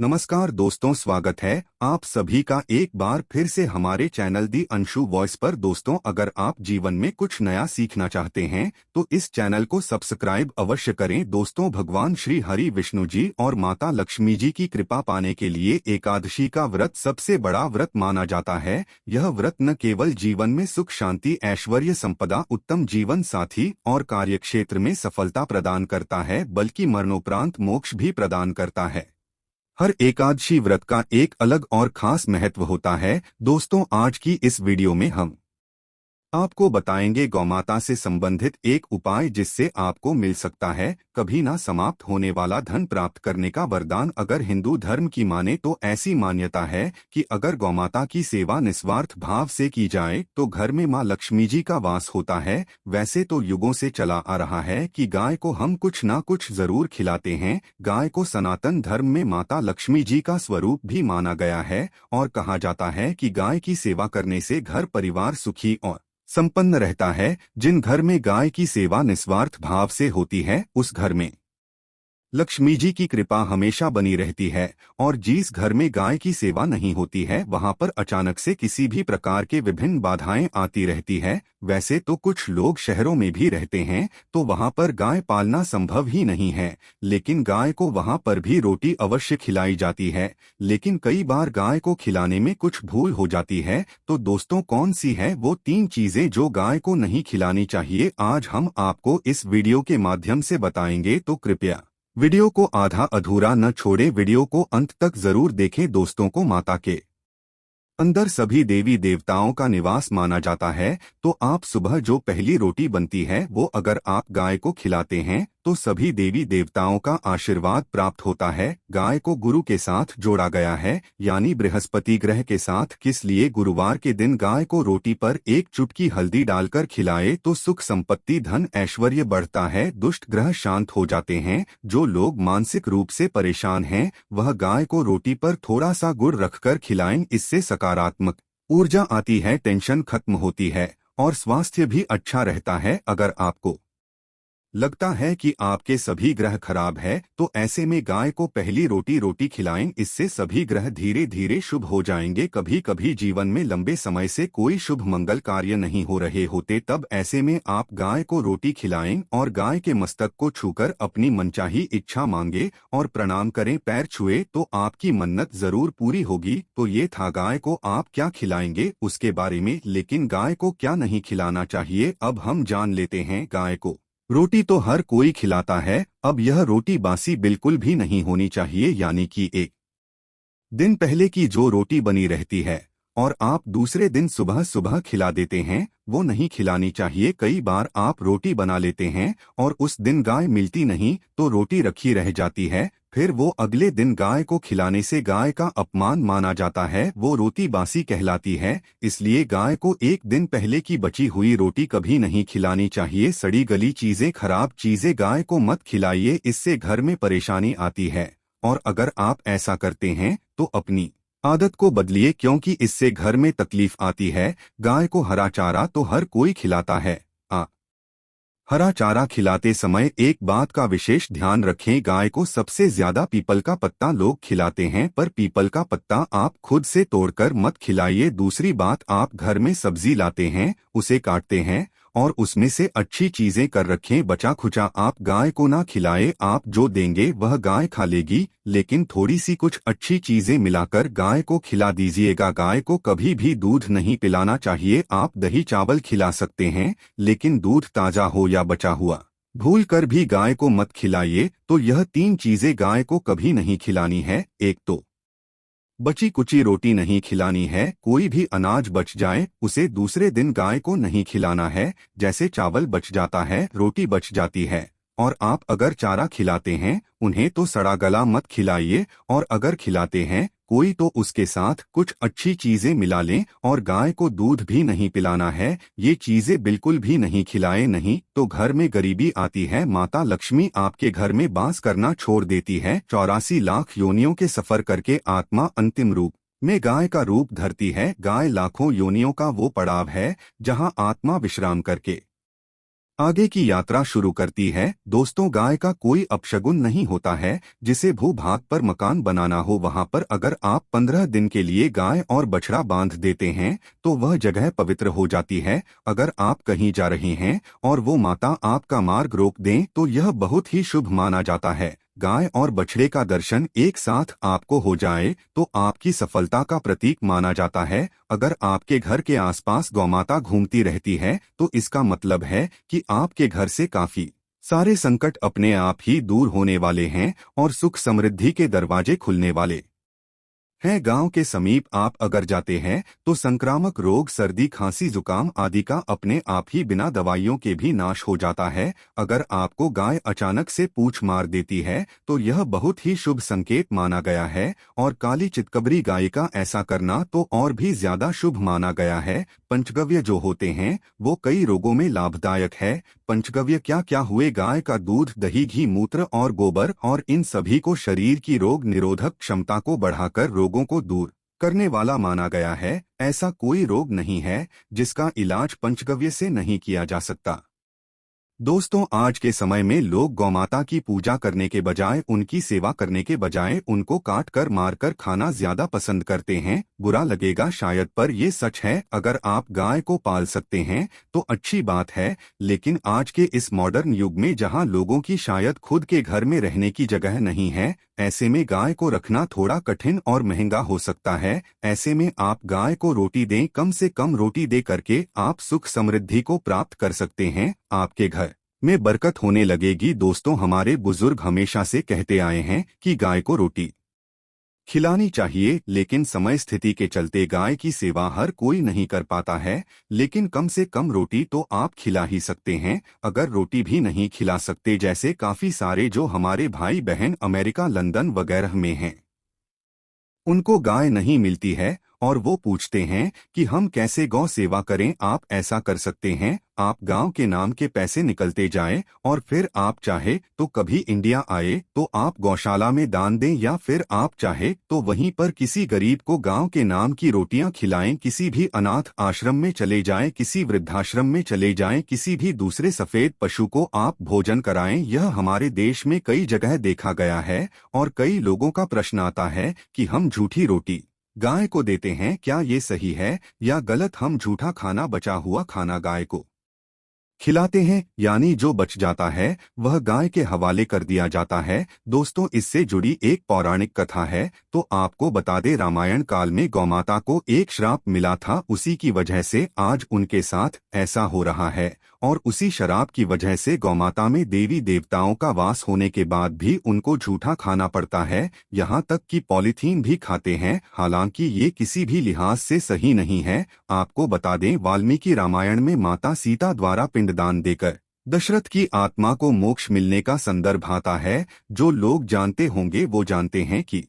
नमस्कार दोस्तों, स्वागत है आप सभी का एक बार फिर से हमारे चैनल दी अंशु वॉइस पर। दोस्तों, अगर आप जीवन में कुछ नया सीखना चाहते हैं तो इस चैनल को सब्सक्राइब अवश्य करें। दोस्तों, भगवान श्री हरि विष्णु जी और माता लक्ष्मी जी की कृपा पाने के लिए एकादशी का व्रत सबसे बड़ा व्रत माना जाता है। यह व्रत न केवल जीवन में सुख शांति ऐश्वर्य संपदा उत्तम जीवन साथी और कार्यक्षेत्र में सफलता प्रदान करता है, बल्कि मरणोपरांत मोक्ष भी प्रदान करता है। हर एकादशी व्रत का एक अलग और खास महत्व होता है। दोस्तों, आज की इस वीडियो में हम आपको बताएंगे गौमाता से संबंधित एक उपाय जिससे आपको मिल सकता है कभी ना समाप्त होने वाला धन प्राप्त करने का वरदान। अगर हिंदू धर्म की माने तो ऐसी मान्यता है कि अगर गौमाता की सेवा निस्वार्थ भाव से की जाए तो घर में मां लक्ष्मी जी का वास होता है। वैसे तो युगों से चला आ रहा है कि गाय को हम कुछ ना कुछ जरूर खिलाते हैं। गाय को सनातन धर्म में माता लक्ष्मी जी का स्वरूप भी माना गया है और कहा जाता है कि गाय की सेवा करने से घर परिवार सुखी और संपन्न रहता है। जिन घर में गाय की सेवा निस्वार्थ भाव से होती है उस घर में लक्ष्मी जी की कृपा हमेशा बनी रहती है, और जिस घर में गाय की सेवा नहीं होती है वहां पर अचानक से किसी भी प्रकार के विभिन्न बाधाएं आती रहती है। वैसे तो कुछ लोग शहरों में भी रहते हैं तो वहां पर गाय पालना संभव ही नहीं है, लेकिन गाय को वहां पर भी रोटी अवश्य खिलाई जाती है। लेकिन कई बार गाय को खिलाने में कुछ भूल हो जाती है। तो दोस्तों, कौन सी है वो 3 चीजें जो गाय को नहीं खिलानी चाहिए, आज हम आपको इस वीडियो के माध्यम से बताएंगे। तो कृपया वीडियो को आधा अधूरा न छोड़े, वीडियो को अंत तक जरूर देखें। दोस्तों को माता के अंदर सभी देवी देवताओं का निवास माना जाता है, तो आप सुबह जो पहली रोटी बनती है वो अगर आप गाय को खिलाते हैं तो सभी देवी देवताओं का आशीर्वाद प्राप्त होता है। गाय को गुरु के साथ जोड़ा गया है, यानी बृहस्पति ग्रह के साथ। किस लिए गुरुवार के दिन गाय को रोटी पर एक चुटकी हल्दी डालकर खिलाए तो सुख संपत्ति धन ऐश्वर्य बढ़ता है, दुष्ट ग्रह शांत हो जाते हैं। जो लोग मानसिक रूप से परेशान हैं वह गाय को रोटी पर थोड़ा सा गुड़ रखकर खिलाएं। इससे सकारात्मक ऊर्जा आती है, टेंशन खत्म होती है और स्वास्थ्य भी अच्छा रहता है। अगर आपको लगता है कि आपके सभी ग्रह खराब है तो ऐसे में गाय को पहली रोटी खिलाएं, इससे सभी ग्रह धीरे धीरे शुभ हो जाएंगे। कभी कभी जीवन में लंबे समय से कोई शुभ मंगल कार्य नहीं हो रहे होते, तब ऐसे में आप गाय को रोटी खिलाएं और गाय के मस्तक को छूकर अपनी मनचाही इच्छा मांगे और प्रणाम करें। पैर छुए तो आपकी मन्नत जरूर पूरी होगी। तो ये था गाय को आप क्या खिलाएंगे उसके बारे में, लेकिन गाय को क्या नहीं खिलाना चाहिए अब हम जान लेते हैं। गाय को रोटी तो हर कोई खिलाता है, अब यह रोटी बासी बिल्कुल भी नहीं होनी चाहिए, यानी कि एक दिन पहले की जो रोटी बनी रहती है और आप दूसरे दिन सुबह सुबह खिला देते हैं वो नहीं खिलानी चाहिए। कई बार आप रोटी बना लेते हैं और उस दिन गाय मिलती नहीं तो रोटी रखी रह जाती है, फिर वो अगले दिन गाय को खिलाने से गाय का अपमान माना जाता है, वो रोटी बासी कहलाती है। इसलिए गाय को एक दिन पहले की बची हुई रोटी कभी नहीं खिलानी चाहिए। सड़ी गली चीजें खराब चीजें गाय को मत खिलाइए, इससे घर में परेशानी आती है। और अगर आप ऐसा करते हैं तो अपनी आदत को बदलिए, क्योंकि इससे घर में तकलीफ आती है। गाय को हरा चारा तो हर कोई खिलाता है, हरा चारा खिलाते समय एक बात का विशेष ध्यान रखें, गाय को सबसे ज्यादा पीपल का पत्ता लोग खिलाते हैं, पर पीपल का पत्ता आप खुद से तोड़कर मत खिलाइए। दूसरी बात, आप घर में सब्जी लाते हैं उसे काटते हैं और उसमें से अच्छी चीजें कर रखें, बचा खुचा आप गाय को ना खिलाए। आप जो देंगे वह गाय खा लेगी, लेकिन थोड़ी सी कुछ अच्छी चीजें मिलाकर गाय को खिला दीजिएगा। गाय को कभी भी दूध नहीं पिलाना चाहिए। आप दही चावल खिला सकते हैं, लेकिन दूध ताजा हो या बचा हुआ भूल कर भी गाय को मत खिलाइए। तो यह 3 चीजें गाय को कभी नहीं खिलानी है। एक तो बची कुची रोटी नहीं खिलानी है, कोई भी अनाज बच जाए उसे दूसरे दिन गाय को नहीं खिलाना है। जैसे चावल बच जाता है, रोटी बच जाती है, और आप अगर चारा खिलाते हैं उन्हें तो सड़ा गला मत खिलाइए, और अगर खिलाते हैं कोई तो उसके साथ कुछ अच्छी चीजें मिला लें। और गाय को दूध भी नहीं पिलाना है, ये चीजें बिल्कुल भी नहीं खिलाए, नहीं तो घर में गरीबी आती है, माता लक्ष्मी आपके घर में बास करना छोड़ देती है। 84 लाख योनियों के सफर करके आत्मा अंतिम रूप में गाय का रूप धरती है। गाय लाखों योनियों का वो पड़ाव है जहां आत्मा विश्राम करके आगे की यात्रा शुरू करती है। दोस्तों, गाय का कोई अपशगुन नहीं होता है। जिसे भू-भाग पर मकान बनाना हो वहां पर अगर आप 15 दिन के लिए गाय और बछड़ा बांध देते हैं तो वह जगह पवित्र हो जाती है। अगर आप कहीं जा रहे हैं और वो माता आपका मार्ग रोक दें तो यह बहुत ही शुभ माना जाता है। गाय और बछड़े का दर्शन एक साथ आपको हो जाए तो आपकी सफलता का प्रतीक माना जाता है। अगर आपके घर के आसपास गौमाता घूमती रहती है तो इसका मतलब है कि आपके घर से काफी सारे संकट अपने आप ही दूर होने वाले हैं और सुख समृद्धि के दरवाजे खुलने वाले है। गांव के समीप आप अगर जाते हैं तो संक्रामक रोग, सर्दी, खांसी, जुकाम आदि का अपने आप ही बिना दवाइयों के भी नाश हो जाता है। अगर आपको गाय अचानक से पूंछ मार देती है तो यह बहुत ही शुभ संकेत माना गया है और काली चितकबरी गाय का ऐसा करना तो और भी ज्यादा शुभ माना गया है। पंचगव्य जो होते हैं वो कई रोगों में लाभदायक है। पंचगव्य क्या क्या हुए? गाय का दूध, दही, घी, मूत्र और गोबर और इन सभी को शरीर की रोग निरोधक क्षमता को बढ़ाकर रोगों को दूर करने वाला माना गया है। ऐसा कोई रोग नहीं है जिसका इलाज पंचगव्य से नहीं किया जा सकता। दोस्तों, आज के समय में लोग गौमाता की पूजा करने के बजाय, उनकी सेवा करने के बजाय उनको काट कर मार कर खाना ज्यादा पसंद करते हैं। बुरा लगेगा शायद, पर ये सच है। अगर आप गाय को पाल सकते हैं तो अच्छी बात है, लेकिन आज के इस मॉडर्न युग में जहां लोगों की शायद खुद के घर में रहने की जगह नहीं है, ऐसे में गाय को रखना थोड़ा कठिन और महंगा हो सकता है। ऐसे में आप गाय को रोटी दें, कम से कम रोटी दे करके आप सुख समृद्धि को प्राप्त कर सकते हैं। आपके घर में बरकत होने लगेगी। दोस्तों, हमारे बुजुर्ग हमेशा से कहते आए हैं कि गाय को रोटी खिलानी चाहिए, लेकिन समय स्थिति के चलते गाय की सेवा हर कोई नहीं कर पाता है। लेकिन कम से कम रोटी तो आप खिला ही सकते हैं। अगर रोटी भी नहीं खिला सकते, जैसे काफी सारे जो हमारे भाई बहन अमेरिका, लंदन वगैरह में हैं, उनको गाय नहीं मिलती है और वो पूछते हैं कि हम कैसे गौ सेवा करें। आप ऐसा कर सकते हैं, आप गांव के नाम के पैसे निकलते जाएं और फिर आप चाहे तो कभी इंडिया आए तो आप गौशाला में दान दें, या फिर आप चाहे तो वहीं पर किसी गरीब को गांव के नाम की रोटियां खिलाएं। किसी भी अनाथ आश्रम में चले जाएं, किसी वृद्धाश्रम में चले जाएं, किसी भी दूसरे सफेद पशु को आप भोजन कराएं। यह हमारे देश में कई जगह देखा गया है और कई लोगों का प्रश्न आता है कि हम झूठी रोटी गाय को देते हैं, क्या ये सही है या गलत? हम झूठा खाना, बचा हुआ खाना गाय को खिलाते हैं, यानी जो बच जाता है वह गाय के हवाले कर दिया जाता है। दोस्तों, इससे जुड़ी एक पौराणिक कथा है तो आपको बता दे। रामायण काल में गौमाता को एक श्राप मिला था, उसी की वजह से आज उनके साथ ऐसा हो रहा है और उसी शराब की वजह से गौमाता में देवी देवताओं का वास होने के बाद भी उनको झूठा खाना पड़ता है। यहाँ तक कि पॉलीथीन भी खाते हैं। हालांकि ये किसी भी लिहाज से सही नहीं है। आपको बता दें, वाल्मीकि रामायण में माता सीता द्वारा पिंडदान देकर दशरथ की आत्मा को मोक्ष मिलने का संदर्भ आता है। जो लोग जानते होंगे वो जानते हैं कि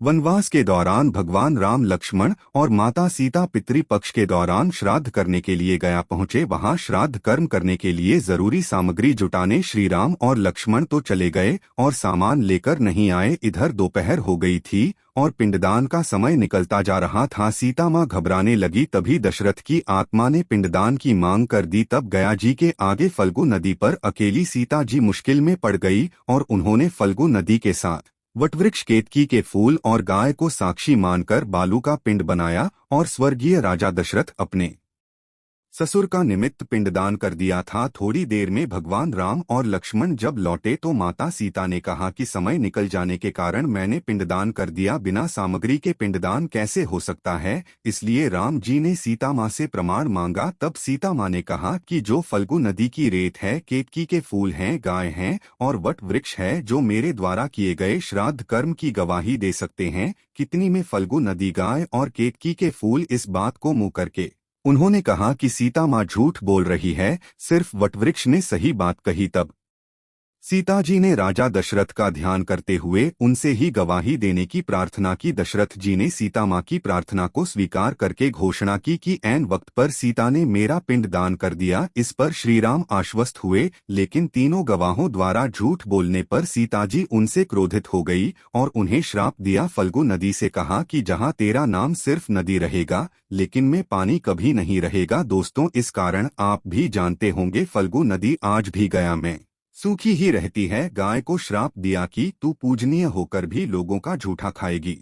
वनवास के दौरान भगवान राम, लक्ष्मण और माता सीता पितृ पक्ष के दौरान श्राद्ध करने के लिए गया पहुंचे। वहां श्राद्ध कर्म करने के लिए जरूरी सामग्री जुटाने श्री राम और लक्ष्मण तो चले गए और सामान लेकर नहीं आए। इधर दोपहर हो गई थी और पिंडदान का समय निकलता जा रहा था। सीता माँ घबराने लगी, तभी दशरथ की आत्मा ने पिंडदान की मांग कर दी। तब गया जी के आगे फल्गु नदी पर अकेली सीता जी मुश्किल में पड़ गई और उन्होंने फल्गु नदी के साथ वटवृक्ष, केतकी के फूल और गाय को साक्षी मानकर बालू का पिंड बनाया और स्वर्गीय राजा दशरथ अपने ससुर का निमित्त पिंडदान कर दिया था। थोड़ी देर में भगवान राम और लक्ष्मण जब लौटे तो माता सीता ने कहा कि समय निकल जाने के कारण मैंने पिंडदान कर दिया, बिना सामग्री के पिंडदान कैसे हो सकता है? इसलिए राम जी ने सीता माँ से प्रमाण मांगा। तब सीता माँ ने कहा कि जो फल्गु नदी की रेत है, केतकी के फूल हैं, गाय हैं और वट वृक्ष है, जो मेरे द्वारा किए गए श्राद्ध कर्म की गवाही दे सकते हैं। कितनी में फल्गु नदी, गाय और केतकी के फूल? इस बात को मुंह करके उन्होंने कहा कि सीता माँ झूठ बोल रही है, सिर्फ वटवृक्ष ने सही बात कही। तब सीता जी ने राजा दशरथ का ध्यान करते हुए उनसे ही गवाही देने की प्रार्थना की। दशरथ जी ने सीता माँ की प्रार्थना को स्वीकार करके घोषणा की कि ऐन वक्त पर सीता ने मेरा पिंड दान कर दिया। इस पर श्रीराम आश्वस्त हुए, लेकिन तीनों गवाहों द्वारा झूठ बोलने पर सीता जी उनसे क्रोधित हो गई और उन्हें श्राप दिया। फल्गु नदी से कहा कि जहाँ तेरा नाम सिर्फ नदी रहेगा, लेकिन में पानी कभी नहीं रहेगा। दोस्तों, इस कारण आप भी जानते होंगे फल्गु नदी आज भी गया में सूखी ही रहती है। गाय को श्राप दिया कि तू पूजनीय होकर भी लोगों का झूठा खाएगी,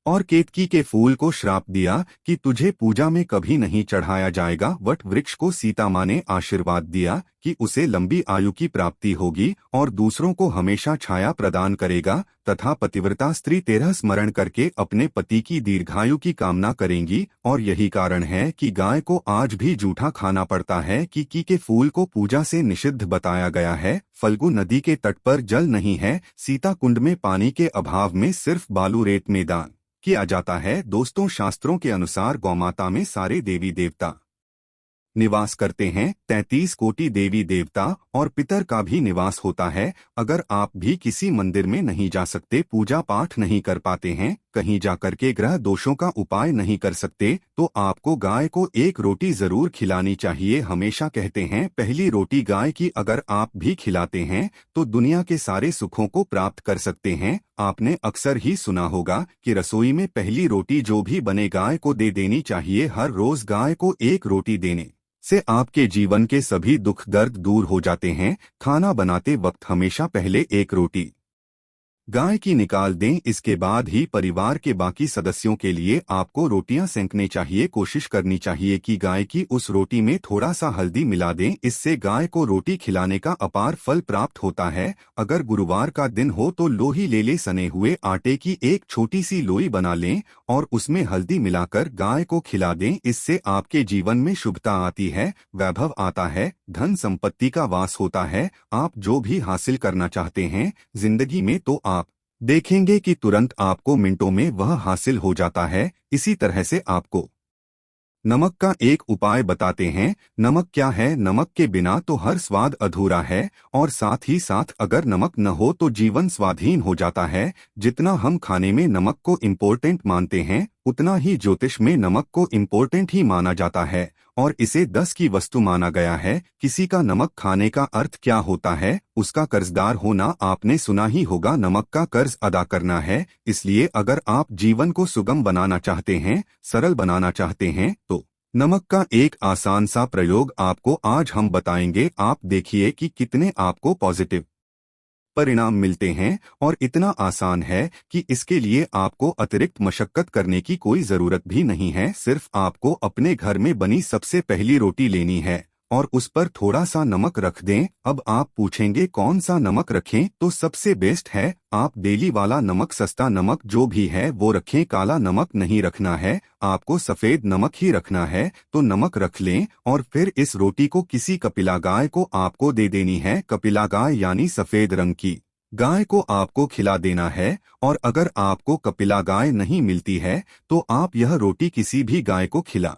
और केतकी के फूल को श्राप दिया कि तुझे पूजा में कभी नहीं चढ़ाया जाएगा। वट वृक्ष को सीता माँ ने आशीर्वाद दिया कि उसे लंबी आयु की प्राप्ति होगी और दूसरों को हमेशा छाया प्रदान करेगा, तथा पतिव्रता स्त्री तेरह स्मरण करके अपने पति की दीर्घायु की कामना करेंगी। और यही कारण है कि गाय को आज भी जूठा खाना पड़ता है कि के फूल को पूजा से निषिद्ध बताया गया है। फल्गु नदी के तट पर जल नहीं है, सीता कुंड में पानी के अभाव में सिर्फ बालू रेत में दान किया जाता है। दोस्तों, शास्त्रों के अनुसार गौमाता में सारे देवी देवता निवास करते हैं। 33 कोटि देवी देवता और पितर का भी निवास होता है। अगर आप भी किसी मंदिर में नहीं जा सकते, पूजा पाठ नहीं कर पाते हैं, कहीं जाकर के ग्रह दोषों का उपाय नहीं कर सकते, तो आपको गाय को एक रोटी जरूर खिलानी चाहिए। हमेशा कहते हैं पहली रोटी गाय की अगर आप भी खिलाते हैं तो दुनिया के सारे सुखों को प्राप्त कर सकते हैं। आपने अक्सर ही सुना होगा कि रसोई में पहली रोटी जो भी बने गाय को दे देनी चाहिए। हर रोज गाय को एक रोटी देने से आपके जीवन के सभी दुख दर्द दूर हो जाते हैं। खाना बनाते वक्त हमेशा पहले एक रोटी गाय की निकाल दें, इसके बाद ही परिवार के बाकी सदस्यों के लिए आपको रोटियां सेंकने चाहिए। कोशिश करनी चाहिए कि गाय की उस रोटी में थोड़ा सा हल्दी मिला दें, इससे गाय को रोटी खिलाने का अपार फल प्राप्त होता है। अगर गुरुवार का दिन हो तो लोही ले ले सने हुए आटे की एक छोटी सी लोई बना लें और उसमें हल्दी मिलाकर गाय को खिला दें। इससे आपके जीवन में शुभता आती है, वैभव आता है, धन संपत्ति का वास होता है। आप जो भी हासिल करना चाहते हैं जिंदगी में, तो आप देखेंगे कि तुरंत आपको मिनटों में वह हासिल हो जाता है। इसी तरह से आपको नमक का एक उपाय बताते हैं। नमक क्या है? नमक के बिना तो हर स्वाद अधूरा है, और साथ ही साथ अगर नमक न हो तो जीवन स्वाधीन हो जाता है। जितना हम खाने में नमक को इम्पोर्टेंट मानते हैं, उतना ही ज्योतिष में नमक को इम्पोर्टेंट ही माना जाता है, और इसे 10 की वस्तु माना गया है। किसी का नमक खाने का अर्थ क्या होता है? उसका कर्जदार होना। आपने सुना ही होगा, नमक का कर्ज अदा करना है। इसलिए अगर आप जीवन को सुगम बनाना चाहते हैं, सरल बनाना चाहते हैं, तो नमक का एक आसान सा प्रयोग आपको आज हम बताएंगे। आप देखिए कि कितने आपको पॉजिटिव परिणाम मिलते हैं, और इतना आसान है कि इसके लिए आपको अतिरिक्त मशक्कत करने की कोई जरूरत भी नहीं है। सिर्फ आपको अपने घर में बनी सबसे पहली रोटी लेनी है और उस पर थोड़ा सा नमक रख दें। अब आप पूछेंगे कौन सा नमक रखें? तो सबसे बेस्ट है आप डेली वाला नमक, सस्ता नमक जो भी है वो रखें। काला नमक नहीं रखना है, आपको सफेद नमक ही रखना है। तो नमक रख लें और फिर इस रोटी को किसी कपिला गाय को आपको दे देनी है। कपिला गाय यानी सफेद रंग की गाय को आपको खिला देना है। और अगर आपको कपिला गाय नहीं मिलती है तो आप यह रोटी किसी भी गाय को खिला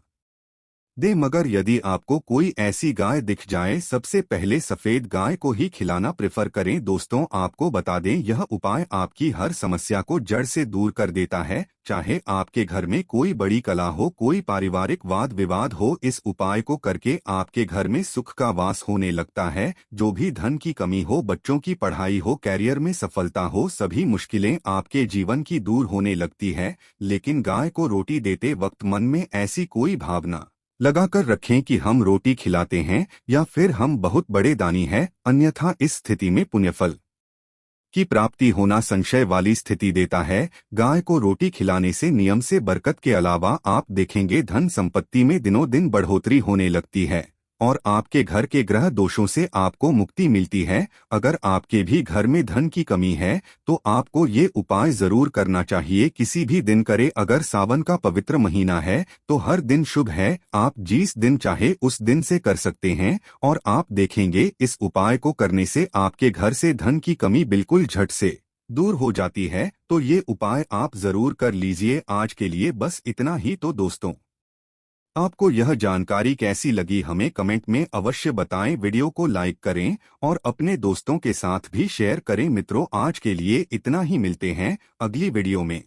दे, मगर यदि आपको कोई ऐसी गाय दिख जाए, सबसे पहले सफेद गाय को ही खिलाना प्रेफर करें। दोस्तों, आपको बता दें यह उपाय आपकी हर समस्या को जड़ से दूर कर देता है। चाहे आपके घर में कोई बड़ी कला हो, कोई पारिवारिक वाद विवाद हो, इस उपाय को करके आपके घर में सुख का वास होने लगता है। जो भी धन की कमी हो, बच्चों की पढ़ाई हो, कैरियर में सफलता हो, सभी मुश्किलें आपके जीवन की दूर होने लगती है। लेकिन गाय को रोटी देते वक्त मन में ऐसी कोई भावना लगाकर रखें कि हम रोटी खिलाते हैं या फिर हम बहुत बड़े दानी हैं, अन्यथा इस स्थिति में पुण्यफल की प्राप्ति होना संशय वाली स्थिति देता है। गाय को रोटी खिलाने से नियम से बरकत के अलावा आप देखेंगे धन संपत्ति में दिनों दिन बढ़ोतरी होने लगती है और आपके घर के ग्रह दोषों से आपको मुक्ति मिलती है। अगर आपके भी घर में धन की कमी है तो आपको ये उपाय जरूर करना चाहिए। किसी भी दिन करे, अगर सावन का पवित्र महीना है तो हर दिन शुभ है। आप जिस दिन चाहे उस दिन से कर सकते हैं और आप देखेंगे इस उपाय को करने से आपके घर से धन की कमी बिल्कुल झट से दूर हो जाती है। तो ये उपाय आप जरूर कर लीजिए। आज के लिए बस इतना ही। तो दोस्तों, आपको यह जानकारी कैसी लगी हमें कमेंट में अवश्य बताएं। वीडियो को लाइक करें और अपने दोस्तों के साथ भी शेयर करें। मित्रों, आज के लिए इतना ही। मिलते हैं अगली वीडियो में।